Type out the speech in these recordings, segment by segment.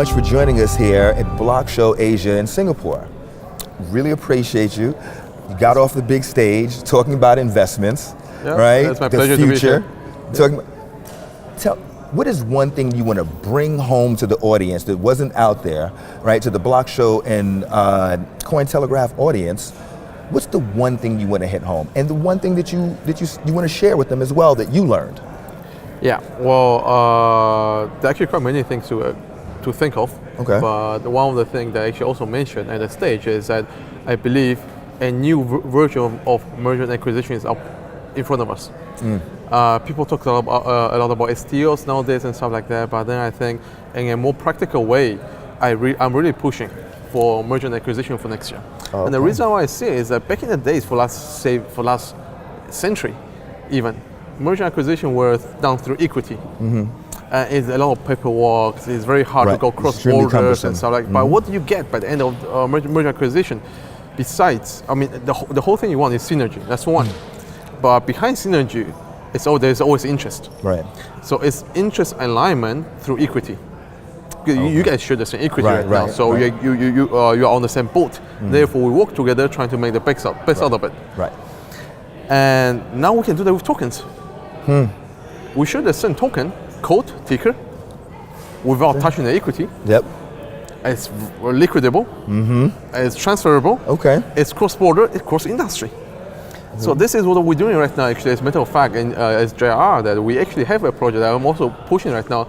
much for joining us here at BlockShow Asia in Singapore. Really appreciate you. You got off the big stage talking about investments, right? It's my the pleasure future. to be here. Talking about, what is one thing you want to bring home to the audience that wasn't out there, right? To the BlockShow and Cointelegraph audience. What's the one thing you want to hit home, and the one thing that you want to share with them as well that you learned? Yeah, well, there are actually quite many things to think of. Okay. But one of the things that I actually also mentioned at the stage is that I believe a new version of merger and acquisition is up in front of us. People talk a lot about STOs nowadays and stuff like that, but then I think in a more practical way, I'm really pushing for merger and acquisition for next year. Okay. And the reason why I see it is that back in the days, for last century, even, merger and acquisition were done through equity. It's a lot of paperwork. It's very hard to go cross borders and stuff like. But what do you get by the end of merger acquisition? Besides, I mean, the whole thing you want is synergy. That's one. But behind synergy, there's always interest. Right. So it's interest alignment through equity. You guys share the same equity right now, so you are on the same boat. Therefore, we work together trying to make the best out of it. Right. And now we can do that with tokens. We share the same token, code, ticker, without touching the equity. Yep. It's liquidable. It's transferable. Okay. It's cross-border. It's cross-industry. So this is what we're doing right now. Actually, as a matter of fact, as JRR, that we actually have a project that I'm also pushing right now.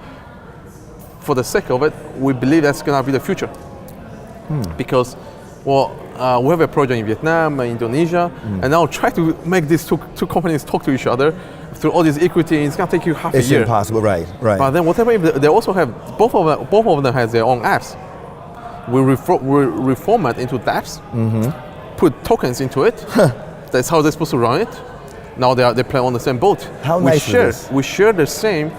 For the sake of it, we believe that's going to be the future. Because, well, we have a project in Vietnam, Indonesia, and now try to make these two companies talk to each other through all this equity. It's going to take you half a year. It's impossible, right? But then whatever, if they also have, both of them has their own apps. We reformat into dApps, put tokens into it. That's how they're supposed to run it. Now they play on the same boat. How nice is this? We share the same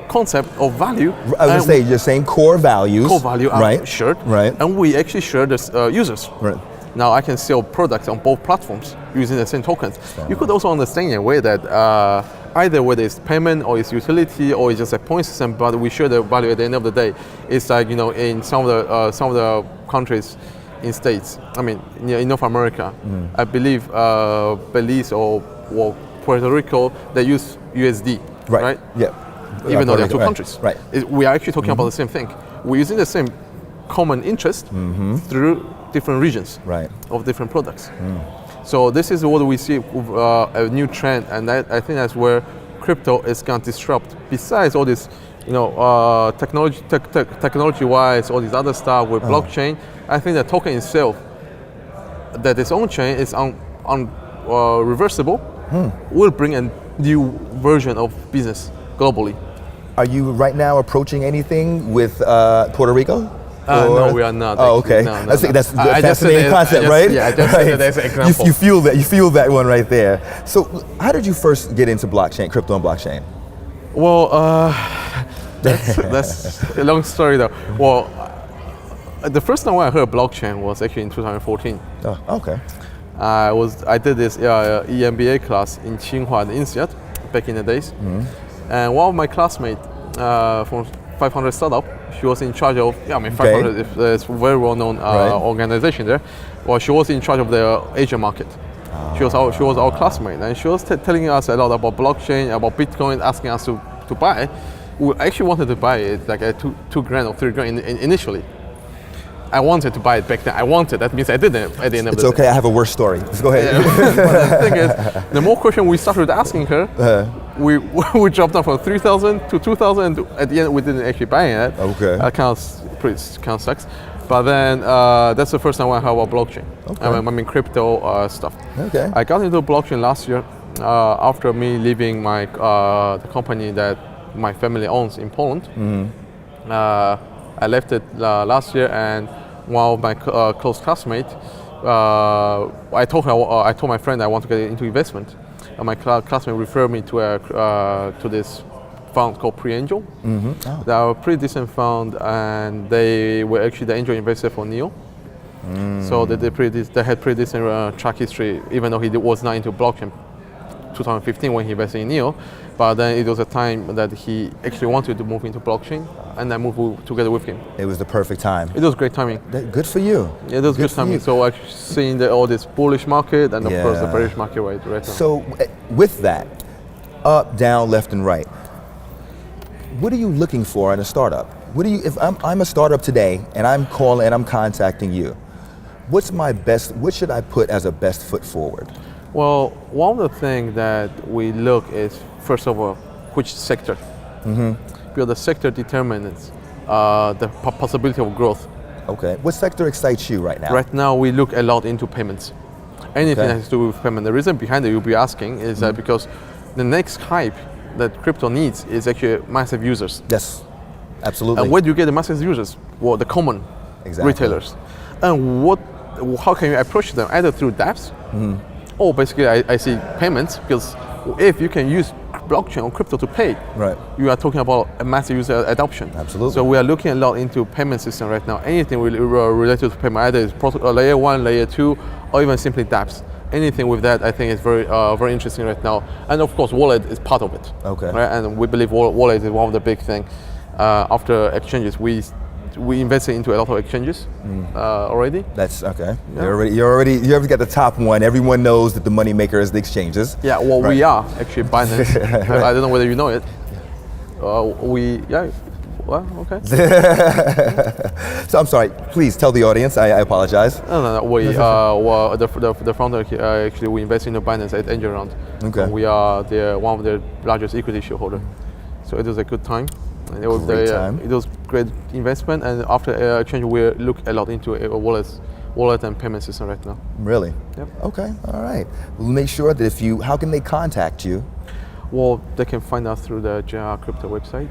concept of value. I was going to say, the same core values. Core value are shared. Right. And we actually share the users. Right. Now I can sell products on both platforms using the same tokens. You could also understand in a way that either whether it's payment or it's utility or it's just a point system, but we share the value at the end of the day. It's like, in some of the countries in states, I mean, in North America, I believe Belize or Puerto Rico, they use USD. Right? Yeah. Even though they're two countries. Right. We are actually talking about the same thing. We're using the same common interest through different regions of different products. So this is what we see a new trend, and I think that's where crypto is going to disrupt. Besides all this, technology-wise, all this other stuff with blockchain, I think the token itself, that its own chain is reversible, will bring a new version of business globally. Are you right now approaching anything with Puerto Rico? No, we are not. Oh, okay. No, I think that's a fascinating concept, right? Yeah, I just said that's an example. You feel that one right there. So, how did you first get into blockchain, crypto and blockchain? Well, that's a long story though. Well, the first time I heard blockchain was actually in 2014. Oh, okay. I did this EMBA class in Tsinghua and INSEAD back in the days, and one of my classmates from 500 startup, she was in charge of 500 is a very well-known organization there. Well, she was in charge of the Asian market. She was our classmate, and she was telling us a lot about blockchain, about Bitcoin, asking us to buy. We actually wanted to buy it like at $2,000 or $3,000 initially. I wanted to buy it back then. That means I didn't at the end of the day. It's okay, I have a worse story. Let's go ahead. But the thing is, the more question we started asking her, we dropped down from 3,000 to 2,000. At the end, we didn't actually buy it. Okay. That kind of sucks. But then that's the first time I heard about blockchain. Okay. I mean crypto stuff. Okay. I got into blockchain last year after me leaving my the company that my family owns in Poland. I left it last year, and one of my close classmates, I told my friend I want to get into investment, and my classmate referred me to this fund called PreAngel. They are a pretty decent fund, and they were actually the angel investor for Neo. So they had pretty decent track history, even though he was not into blockchain 2015 when he invested in NEO, but then it was a time that he actually wanted to move into blockchain, and I moved together with him. It was the perfect time. It was great timing. Good for you. Yeah, it was good for timing. you. So actually seeing all this bullish market and of course the bearish market right now. So with that, up, down, left, and right, what are you looking for in a startup? What do you? If I'm a startup today and I'm calling and I'm contacting you, what's my best? What should I put as a best foot forward? Well, one of the things that we look is, first of all, which sector. Because the sector determines the possibility of growth. Okay. What sector excites you right now? Right now, we look a lot into payments. Anything that has to do with payment. The reason behind it you'll be asking is that because the next hype that crypto needs is actually massive users. Yes, absolutely. And where do you get the massive users? Well, the common retailers. And how can you approach them? Either through dApps, or basically I see payments, because if you can use blockchain or crypto to pay, you are talking about a massive user adoption. Absolutely. So we are looking a lot into payment system right now. Anything related to payment, either is layer 1, layer 2, or even simply dApps. Anything with that, I think is very interesting right now. And of course, wallet is part of it. Okay. Right? And we believe wallet is one of the big things. After exchanges, we invested into a lot of exchanges already. That's okay. Yeah. You already got the top one. Everyone knows that the money maker is the exchanges. Yeah, well, we are actually Binance. I don't know whether you know it. Well, okay. So I'm sorry. Please tell the audience. I apologize. No. Well, the founder actually we invested into Binance at angel round. Okay. And we are one of the largest equity shareholder. So it was a good time. And it was great investment, and after exchange we look a lot into wallet and payment system right now. Really? Yep. Okay. All right. We'll make sure that how can they contact you? Well, they can find us through the JRR Crypto website,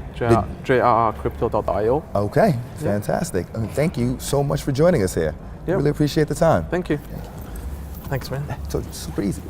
jrrcrypto.io. Okay. Fantastic. Thank you so much for joining us here. Yep. Really appreciate the time. Thank you. Thanks, man. So super easy.